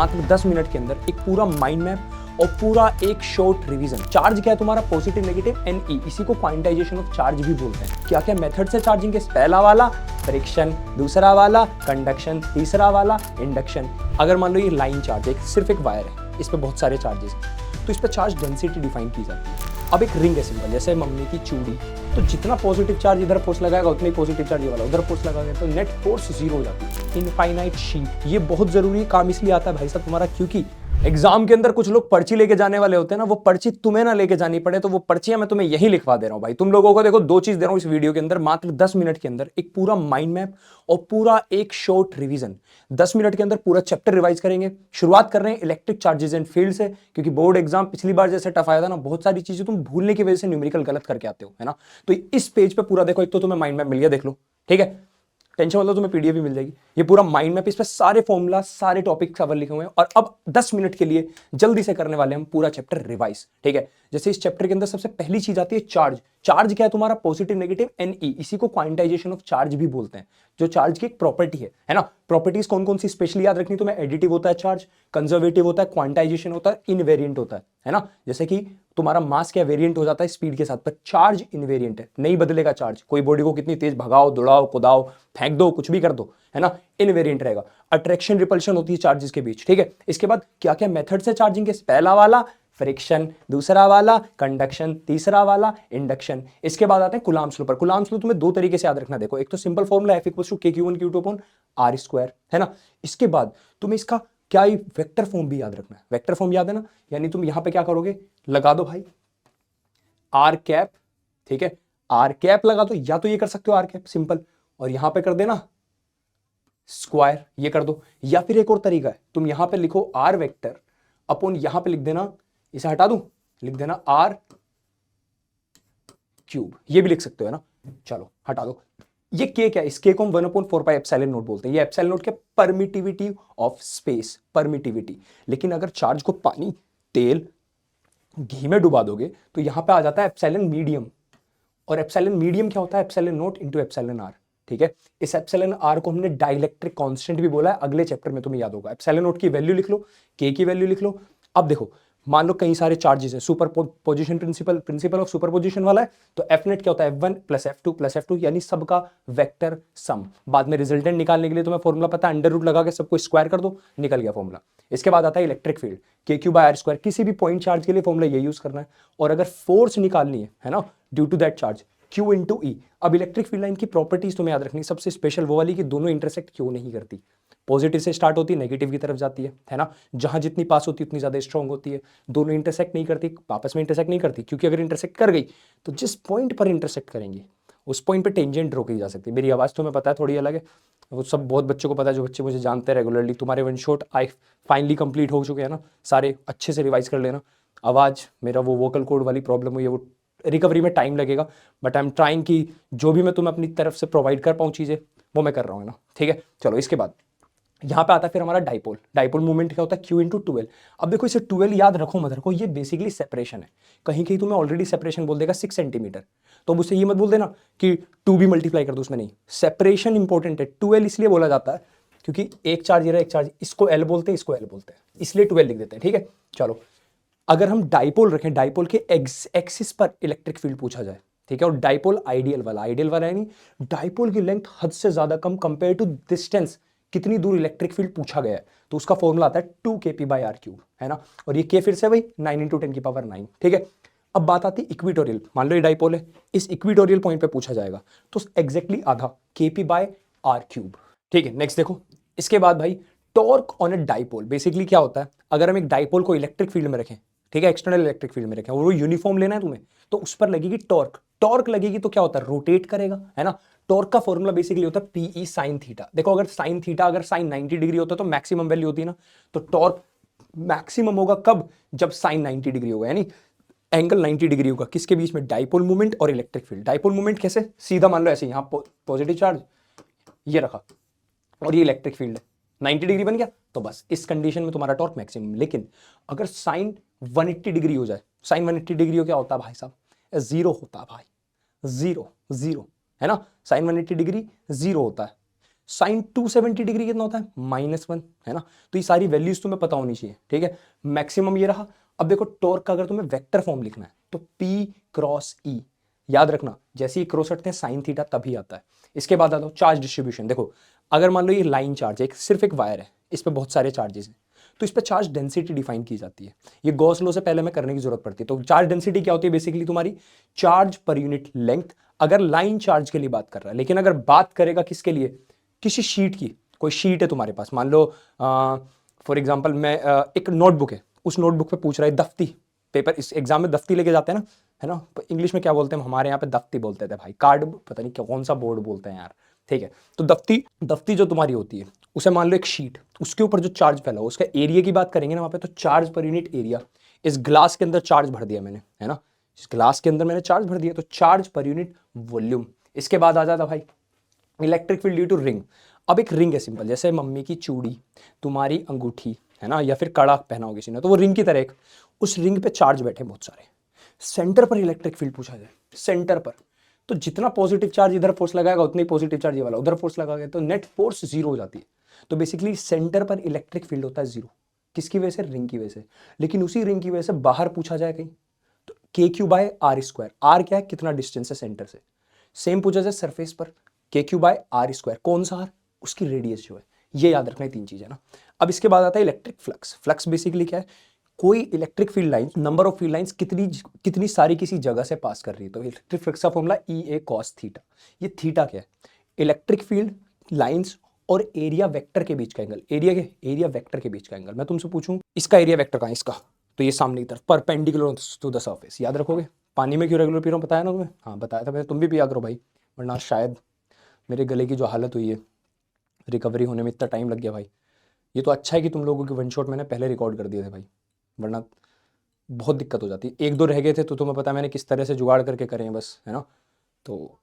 मात्र 10 मिनट के अंदर एक पूरा माइंड मैप और पूरा एक शॉर्ट रिवीजन। चार्ज क्या है तुम्हारा? पॉजिटिव, नेगेटिव, एनई, इसी को क्वांटाइजेशन ऑफ चार्ज भी बोलते हैं। क्या क्या मेथड से चार्जिंग के? पहला वाला फ्रिक्शन, दूसरा वाला कंडक्शन, तीसरा वाला इंडक्शन। अगर मान लो ये लाइन चार्ज है, सिर्फ एक वायर है, इस पर बहुत सारे चार्जेस, तो इस पर चार्ज डेंसिटी डिफाइन की जाती है। अब एक रिंग है सिंपल, जैसे मम्मी की चूड़ी, तो जितना पॉजिटिव चार्ज इधर फोर्स लगाएगा उतना ही पॉजिटिव चार्ज ये वाला उधर फोर्स लगाएगा, तो नेट फोर्स जीरो हो जाती है। इनफाइनाइट शीट, ये बहुत जरूरी काम इसलिए आता है भाई साहब तुम्हारा, क्योंकि एग्जाम के अंदर कुछ लोग पर्ची लेके जाने वाले होते हैं ना, वो पर्ची तुम्हें ना लेके जानी पड़े, तो वो पर्चियां मैं तुम्हें यही लिखवा दे रहा हूं भाई। तुम लोगों को देखो 2 चीज दे रहा हूं इस वीडियो के अंदर, मात्र 10 मिनट के अंदर एक पूरा माइंड मैप और पूरा एक शॉर्ट रिवीजन। 10 मिनट के अंदर पूरा चैप्टर रिवाइज करेंगे। शुरुआत कर रहे हैं इलेक्ट्रिक चार्जेस एंड फील्ड से, क्योंकि बोर्ड एग्जाम पिछली बार जैसे टफ आया था ना, बहुत सारी चीजें तुम भूलने की वजह से न्यूमेरिकल गलत करके आते हो, है ना। तो इस पेज पे पूरा देखो, एक तो तुम्हें माइंड मैप मिल गया, देख लो, ठीक है, टेंशन मतलब तुम्हें पीडीएफ भी मिल जाएगी। ये पूरा माइंड मैप, इस पे सारे फॉर्मूला, सारे टॉपिक कवर लिखे हुए हैं। और अब 10 मिनट के लिए जल्दी से करने वाले हम पूरा चैप्टर रिवाइज, ठीक है। जैसे इस चैप्टर के अंदर सबसे पहली चीज आती है चार्ज। चार्ज क्या है तुम्हारा? पॉजिटिव, नेगेटिव, एनई, इसी को क्वांटाइजेशन ऑफ चार्ज भी बोलते हैं, जो चार्ज की एक प्रॉपर्टी है ना। प्रॉपर्टीज कौन कौन सी स्पेशली याद रखनी तुम्हें? एडिटिव होता है चार्ज, कंजर्वेटिव होता है, क्वांटाइजेशन होता है, इनवेरिएंट होता है ना। जैसे कि तुम्हारा मास क्या वेरिएंट हो जाता है स्पीड के साथ, पर चार्ज इनवेरिएंट है, नहीं बदलेगा चार्ज। कोई बॉडी को कितनी तेज भगाओ, दौड़ाओ, कुदाओ, फेंक दो, कुछ भी कर दो, है ना, इनवेरिएंट रहेगा। अट्रैक्शन रिपल्शन होती है चार्जेस के बीच, ठीक है। इसके बाद क्या क्या मेथड से चार्जिंग के? पहला वाला फ्रिक्शन, दूसरा वाला कंडक्शन, तीसरा वाला इंडक्शन। इसके बाद आते हैं कूलम्ब्स लॉ पर। कूलम्ब्स लॉ तुम्हें 2 तरीके से याद रखना, देखो, एक तो सिंपल फॉर्मूला F = kq1q2/r², है ना। इसके बाद तुम्हें इसका क्या वेक्टर फॉर्म भी याद रखना है। वेक्टर फॉर्म याद है ना, यानी तुम यहां पे क्या करोगे, लगा दो भाई आर कैप, ठीक है, आर कैप लगा दो, या तो ये कर सकते हो आर कैप सिंपल, और यहां पे कर देना स्क्वायर, ये कर दो। या फिर एक और तरीका है, तुम यहां पे लिखो आर वेक्टर अपॉन, यहां पे लिख देना, इसे हटा दूं, लिख देना आर क्यूब, ये भी लिख सकते हो, है ना। चलो हटा दो। ये के क्या है? इस के को हम 1/4πε0 बोलते हैं। ये एप्सिलॉन नोट क्या? Permittivity of space, permittivity. लेकिन अगर चार्ज को पानी, तेल, घी में डुबा दोगे तो यहां पे आ जाता है एप्सिलॉन मीडियम। और एप्सिलॉन मीडियम क्या होता है? Epsilon naught into epsilon R, ठीक है। इस एप्सिलॉन आर को हमने डाइलेक्ट्रिक कांस्टेंट भी बोला है, अगले चैप्टर में तुम्हें याद होगा। एप्सिलॉन नोट की वैल्यू लिख लो, के की वैल्यू लिख लो। अब देखो, मान लो कई सारे चार्जेस हैं, super position principle of superposition वाला है, तो एफ नेट क्या होता है? F1 + F2 + F2, यानी सबका वेक्टर सम। बाद में रिजल्टेंट निकालने के लिए तुम्हें फॉर्मूला पता है, अंडर रूट लगा के सबको स्क्वायर कर दो, निकल गया फॉर्मूला। इसके बाद आता है इलेक्ट्रिक फील्ड, kq/r²। किसी भी पॉइंट चार्ज के लिए फॉर्मूला ये यूज करना है। और अगर फोर्स निकालनी है ना, due to that charge, Q × E। अब इलेक्ट्रिक फील्ड लाइन की प्रॉपर्टीज तुम्हें याद रखनी, सबसे स्पेशल वो वाली कि दोनों इंटरसेक्ट क्यों नहीं करती। पॉजिटिव से स्टार्ट होती है, नेगेटिव की तरफ जाती है ना। जहां जितनी पास होती है उतनी ज्यादा स्ट्रांग होती है। दोनों इंटरसेक्ट नहीं करती, आपस में इंटरसेक्ट नहीं करती, क्योंकि अगर इंटरसेक्ट कर गई तो जिस पॉइंट पर इंटरसेक्ट करेंगे उस पॉइंट पर टेंजेंट ड्रॉ की जा सकती है। मेरी आवाज़ तुम्हें पता है थोड़ी अलग है, वो सब बहुत बच्चों को पता है, जो बच्चे मुझे जानते हैं रेगुलरली। तुम्हारे 1 शॉट आई फाइनली कंप्लीट हो चुके हैं ना, सारे अच्छे से रिवाइज कर लेना। आवाज़, मेरा वो वोकल कोड वाली प्रॉब्लम हुई है, वो रिकवरी में टाइम लगेगा, बट आई एम ट्राइंग कि जो भी मैं तुम्हें अपनी तरफ से प्रोवाइड कर पाऊँ चीज़ें, वो मैं कर रहा हूँ ना, ठीक है। चलो इसके बाद यहाँ पे आता है फिर हमारा डाइपोल। डाइपोल मूवमेंट क्या होता है? Q × 12। अब देखो, इसे 12 याद रखो मत रखो, ये बेसिकली सेपरेशन है। कहीं कहीं तुम्हें ऑलरेडी सेपरेशन बोल देगा 6 सेंटीमीटर, तो मुझसे ये मत बोल देना कि 2 भी मल्टीप्लाई कर दो उसमें, नहीं, सेपरेशन इंपॉर्टेंट है। 12 इसलिए बोला जाता है क्योंकि एक चार्ज ये रहा, एक चार्ज, इसको L बोलते हैं, इसको L बोलते हैं, इसलिए 12 लिख देते हैं, ठीक है। चलो, अगर हम डाइपोल रखें, डाइपोल के एक्सिस पर इलेक्ट्रिक फील्ड पूछा जाए, ठीक है, और डाइपोल आइडियल वाला यानी डाइपोल की लेंथ हद से ज्यादा कम कंपेयर टू डिस्टेंस, कितनी दूर इलेक्ट्रिक फील्ड पूछा गया है, तो उसका फॉर्मूला आता है 2kp/r³, है ना। और ये के फिर से भाई 9 × 10⁹, ठीक है। अब बात आती है इक्विटोरियल। मान लो ये डाइपोल है, इस इक्विटोरियल पॉइंट पे पूछा जाएगा, तो एग्जैक्टली आधा kp/r³, ठीक है। नेक्स्ट देखो, इसके बाद भाई torque on a dipole. Basically क्या होता है, अगर हम एक डाइपोल को इलेक्ट्रिक फील्ड में रखें, ठीक है, एक्सटर्नल इलेक्ट्रिक फील्ड में रखें, और वो यूनिफॉर्म लेना है तुम्हें, तो उस पर लगेगी टॉर्क। टॉर्क लगेगी तो क्या होता है? रोटेट करेगा, है ना। टॉर्क का फॉर्मूला बेसिकली होता है PE sin थीटा। देखो, अगर sin थीटा अगर sin 90 डिग्री होता है तो मैक्सिमम वैल्यू होती है ना, तो टॉर्क मैक्सिमम होगा कब? जब sin 90 डिग्री होगा, यानी एंगल 90 डिग्री होगा। किसके बीच में? डाइपोल मूवमेंट और इलेक्ट्रिक फील्ड। डाइपोल मूवमेंट कैसे? सीधा मान लो ऐसे, यहां पॉजिटिव चार्ज ये रखा और ये इलेक्ट्रिक फील्ड है, 90 डिग्री बन गया, तो बस इस कंडीशन में तुम्हारा टॉर्क मैक्सिमम। लेकिन अगर sin 180 डिग्री हो जाए, sin 180 डिग्री हो क्या होता है भाई साहब? 0 होता है भाई, 0 है ना। sin 180 डिग्री 0 होता है। साइन 270 डिग्री कितना होता है? -1, है ना। तो ये सारी वैल्यूज तुम्हें पता होनी चाहिए, ठीक है। मैक्सिमम ये रहा। अब देखो टॉर्क का अगर तुम्हें वेक्टर फॉर्म लिखना है तो P क्रॉस E, याद रखना जैसे ही क्रॉस हटते हैं साइन थीटा तभी आता है। इसके बाद आता हूँ चार्ज डिस्ट्रीब्यूशन। देखो अगर मान लो ये लाइन चार्ज है, सिर्फ एक वायर है, इस पर बहुत सारे चार्जेस हैं, तो इस पर चार्ज डेंसिटी डिफाइन की जाती है। ये गॉस लॉ से पहले में करने की जरूरत पड़ती है। तो चार्ज डेंसिटी क्या होती है? बेसिकली तुम्हारी चार्ज पर यूनिट लेंथ, अगर लाइन चार्ज के लिए बात कर रहा है। लेकिन अगर बात करेगा किसके लिए? किसी शीट की, कोई शीट है तुम्हारे पास, मान लो फॉर एग्जाम्पल मैं एक नोटबुक है, उस नोटबुक पे पूछ रहा है दफ्ती, पेपर इस एग्जाम में दफ्ती लेके जाते हैं ना, है ना। इंग्लिश में क्या बोलते हैं? हमारे यहाँ पे दफ्ती बोलते थे भाई, कार्ड पता नहीं कौन सा बोर्ड बोलते हैं यार, ठीक है। तो दफ्ती, दफ्ती जो तुम्हारी होती है उसे मान लो एक शीट, उसके ऊपर जो चार्ज फैला हो, उसका एरिया की बात करेंगे ना वहाँ पे, तो चार्ज पर यूनिट एरिया। इस ग्लास के अंदर चार्ज भर दिया मैंने, है ना, इस ग्लास के अंदर मैंने चार्ज भर दिया, तो चार्ज पर यूनिट वॉल्यूम। इसके बाद आ जाता भाई electric field due to ring. अब एक रिंग है सिंपल, जैसे मम्मी की चूड़ी, तुम्हारी अंगूठी, है ना, या फिर कड़ा पहना हो किसी ने, तो वो रिंग की तरह एक, उस रिंग पे चार्ज बैठे बहुत सारे। सेंटर पर इलेक्ट्रिक फील्ड पूछा जाए, सेंटर पर, तो जितना पॉजिटिव चार्ज इधर फोर्स लगाएगा उतनी पॉजिटिव चार्ज ये वाला उधर फोर्स लगाएगा, तो नेट फोर्स जीरो हो जाती है। तो बेसिकली सेंटर पर इलेक्ट्रिक फील्ड होता है जीरो। किसकी वजह से? रिंग की वजह से। लेकिन उसी रिंग की वजह से बाहर पूछा जाए कहीं, तो K Q by R square. R क्या है? कितना डिस्टेंस है सेंटर से। सेम पूछा जाए सरफेस पर, के क्यू बाय आर स्क्वायर। कौन सा आर? उसकी रेडियस जो है। ये याद रखना है, तीन चीजें ना। अब इसके बाद आता है इलेक्ट्रिक फ्लक्स। फ्लक्स बेसिकली क्या है? कोई electric field line, number of field lines कितनी कितनी सारी किसी जगह से पास कर रही है, तो इलेक्ट्रिक फ्लक्स का फॉर्मूला ई ए कॉस थीटा। ये थीटा क्या है? इलेक्ट्रिक फील्ड लाइंस और एरिया वेक्टर के बीच का एंगल। एरिया के, एरिया वेक्टर के बीच का एंगल। मैं तुमसे पूछूं इसका एरिया वेक्टर कहां है? इसका, तो ये सामने की तरफ परपेंडिकुलर टू द सरफेस। याद रखोगे? पानी में क्यों रेगुलर पी रहा हूं, बताया ना तुम्हें? हाँ बताया था मैंने, तुम भी पिया करो भाई, वरना शायद मेरे गले की जो हालत हुई है, रिकवरी होने में इतना टाइम लग गया भाई। ये तो अच्छा है कि तुम लोगों के वन शॉट मैंने पहले रिकॉर्ड कर दिए थे भाई, वरना बहुत दिक्कत हो जाती। एक दो रह गए थे तो तुम्हें पता है मैंने किस तरह से जुगाड़ करके करे हैं बस, है ना। तो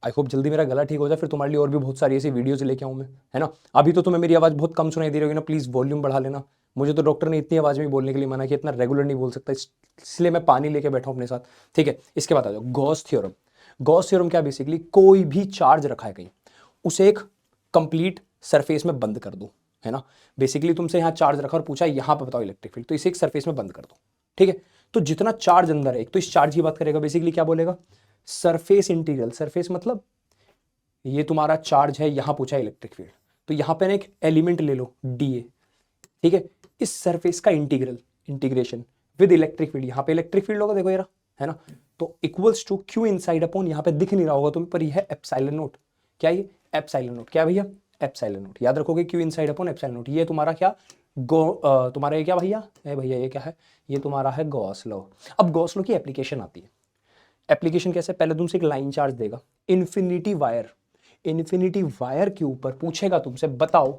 आई होप जल्दी मेरा गला ठीक हो जाए, फिर तुम्हारे लिए और भी बहुत सारी ऐसी वीडियोज लेके आऊँ मैं, है ना। अभी तो तुम्हें मेरी आवाज़ बहुत कम सुनाई दे रही होगी ना, प्लीज़ वॉल्यूम बढ़ा लेना। मुझे तो डॉक्टर ने इतनी आवाज़ में बोलने के लिए मना किया, इतना रेगुलर नहीं बोल सकता, इसलिए मैं पानी लेके बैठा हूँ अपने साथ, ठीक है। इसके बाद आ जाओ गॉस थ्योरम। गॉस थ्योरम क्या? बेसिकली कोई भी चार्ज रखा है कहीं, उसे एक कंप्लीट सरफेस में बंद कर दो, है ना। बेसिकली तुमसे यहाँ चार्ज रखा और पूछा यहाँ पे बताओ इलेक्ट्रिक फील्ड, तो इसे एक सरफेस में बंद कर दो, ठीक है। तो जितना चार्ज अंदर है, एक तो इस चार्ज की बात करेगा, बेसिकली क्या बोलेगा? Surface integral. सरफेस मतलब ये तुम्हारा चार्ज है, यहां पूछा इलेक्ट्रिक फील्ड, तो यहां पे एक एलिमेंट ले लो डी, ठीक है। इस सरफेस का integral, integration with electric field, यहां पे इलेक्ट्रिक फील्ड होगा, देखो ये रहा, है ना। तो equals to Q inside upon, यहां पे दिख नहीं रहा होगा तुम्हें पर यह है एप्सिलॉन नोट। क्या ये? Epsilon note. क्या भैया? Epsilon note. याद रखोगे Q inside upon epsilon note. ये तुम्हारा क्या तुम्हारा ये क्या भैया? ए भैया ये क्या है? ये तुम्हारा है गॉस लॉ। अब गॉस लॉ की एप्लीकेशन आती है। एप्लीकेशन कैसे? पहले तुमसे एक लाइन चार्ज देगा, इन्फिनिटी वायर, इन्फिनिटी वायर के ऊपर पूछेगा तुमसे बताओ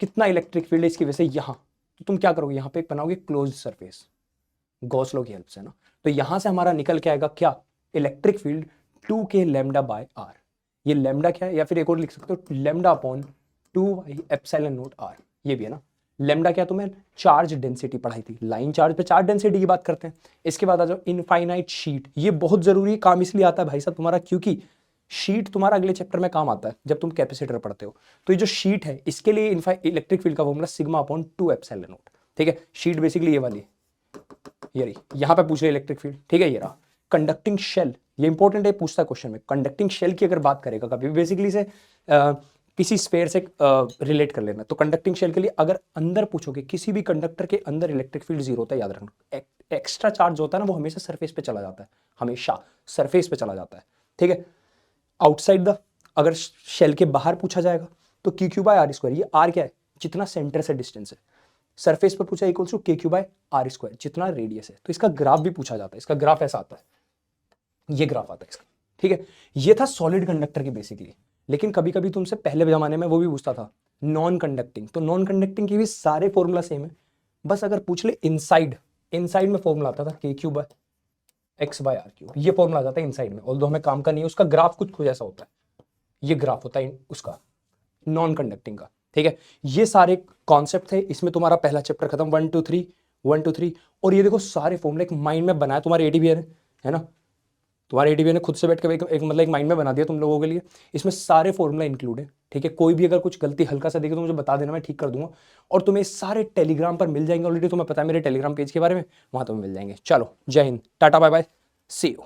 कितना इलेक्ट्रिक फील्ड है इसकी वजह से यहां, तो तुम क्या करोगे? यहां पे बनाओगे क्लोज्ड सरफेस, गॉस लॉ की हेल्प से ना। तो यहां से हमारा निकल के आएगा क्या? Electric field 2k lambda by R. ये लैम्डा क्या है? या फिर एक और लिख सकते हो, lambda upon 2 epsilon naught R. ये भी है ना। लैम्डा क्या? तुम्हें चार्ज डेंसिटी पढ़ाई थी, लाइन चार्ज पे चार्ज डेंसिटी की बात करते हैं। इसके बाद आ जाओ इनफाइनाइट शीट। ये बहुत जरूरी है, काम इसलिए आता है भाई साहब तुम्हारा, क्योंकि शीट तुम्हारा अगले चैप्टर में काम आता है जब तुम कैपेसिटर पढ़ते हो। तो ये जो शीट है इसके लिए इलेक्ट्रिक फील्ड का formula sigma upon 2 epsilon note, ठीक है। शीट बेसिकली ये वाली, ये रही, यहां पे पूछ रहे इलेक्ट्रिक फील्ड, ठीक है। ये रहा कंडक्टिंग शेल, ये इंपॉर्टेंट है, पूछता क्वेश्चन में। कंडक्टिंग शेल की अगर बात करेगा कभी, बेसिकली से किसी स्फेयर से रिलेट कर लेना। तो कंडक्टिंग शेल के लिए अगर अंदर पूछोगे, किसी भी कंडक्टर के अंदर इलेक्ट्रिक फील्ड जीरो होता है, याद रखना। एक्स्ट्रा चार्ज होता है ना, वो हमेशा सरफेस पे चला जाता है, हमेशा सरफेस पे चला जाता है, ठीक है। आउटसाइड द, अगर शेल के बाहर पूछा जाएगा तो Q Q by R square. ये आर क्या है? जितना सेंटर से डिस्टेंस है। सरफेस पर पूछा इक्वल्स टू के क्यू बाय आर स्क्वायर, जितना रेडियस है। तो इसका ग्राफ भी पूछा जाता है, इसका ग्राफ ऐसा आता है, ये ग्राफ आता है इसका, ठीक है। ये था सॉलिड कंडक्टर की बेसिकली। लेकिन कभी कभी तुमसे पहले जमाने में वो भी पूछता था नॉन कंडक्टिंग, तो नॉन कंडक्टिंग की भी सारे फॉर्मूला सेम है, बस अगर पूछ ले इनसाइड, इनसाइड में फॉर्मूला आता था K Q by X by R Q, ये फॉर्मूला आ जाता है इनसाइड में, ऑल्दो हमें काम का नहीं है। उसका ग्राफ कुछ कुछ ऐसा होता है, ये ग्राफ होता है उसका नॉन कंडक्टिंग का, ठीक है। ये सारे कॉन्सेप्ट थे, इसमें तुम्हारा पहला चैप्टर खत्म, 1 2 3 1 2 3। और ये देखो सारे फॉर्मूले एक माइंड में बनाया तुम्हारे एडीबीआर है ना। तुम्हारे एडीबी ने खुद से बैठ कर एक मतलब एक माइंड में बना दिया तुम लोगों के लिए। इसमें सारे फॉर्मूला इंक्लूड है, ठीक है। कोई भी अगर कुछ गलती हल्का सा देखे तो मुझे बता देना, मैं ठीक कर दूंगा। और तुम्हें सारे टेलीग्राम पर मिल जाएंगे, ऑलरेडी तुम्हें पता है मेरे टेलीग्राम पेज के बारे में, वहां तुम्हें मिल जाएंगे। चलो जय हिंद, tata bye bye, see you.